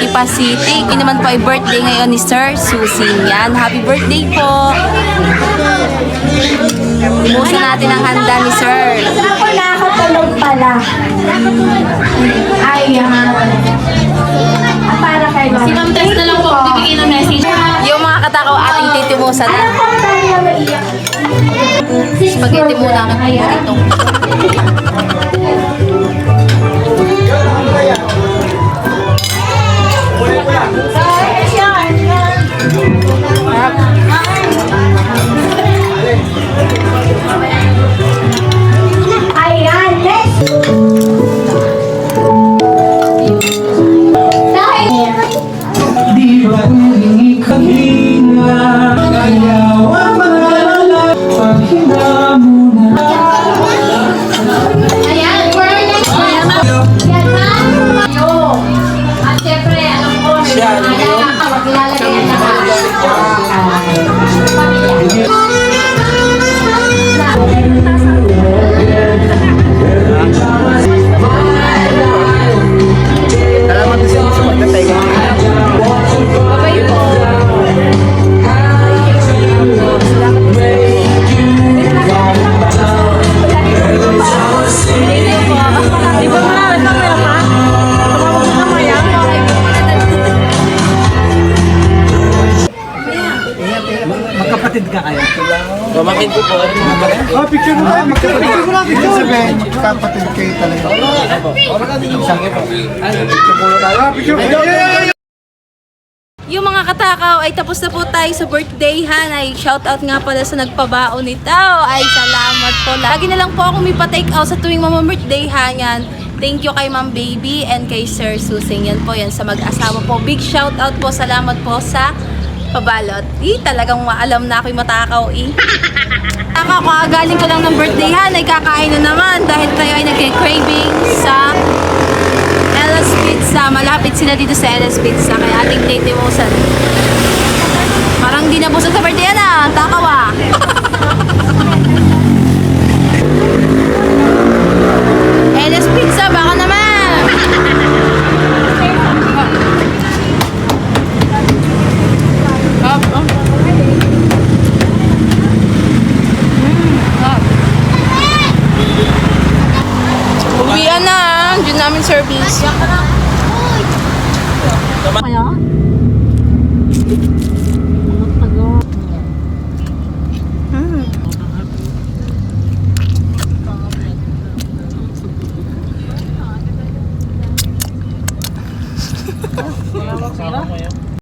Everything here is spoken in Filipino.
Lipa City. Ito naman po ay birthday ngayon ni Sir Susie. Yan, happy birthday po. Timusan natin ang handa ni Sir. Ako nakakatulog pala. Ay, para kay Ma'am. Si Ma'am Tess na lang po bibigyan ng message. Yung mga katakaw ating titimusan na. Ano po tayo naiyak? Spaghetti muna ang paborito. Ayan, let's Di ba humingi ka hinga? Ayaw ang malala paghinga muna. Ayan, for next one. Yan, ma'am. Yo. At syempre, alam ko, maglalagay yan lahat. Magkapatid ka kaya? Pamangkin ko po. Oh, picture mo na! Picture mo na! Picture! Sabihin, kapatid kayo talaga. Picture mo! Yung mga katakaw ay tapos na po tayo sa birthday han. Ay shoutout nga pala sa nagpabaon nito. Ay salamat po. Lagi na lang po ako may pa-take out sa tuwing birthday han yan. Thank you kay Ma'am Baby and kay Sir Susing. Yan po yan sa mag-asawa po. Big shoutout po. Salamat po sa pabalot. Talagang maalam na ako'y matakaw Takaw ko, galing ko lang ng birthday han. Ay kakain na naman dahil tayo ay nagki-craving sa LS Pizza. Malapit sila dito sa LS Pizza. Kaya ating titimusan. Parang di nabusog sa birthday na. Takaw LS Pizza, baka naman. Uwian na. Diyan namin service. Kaya?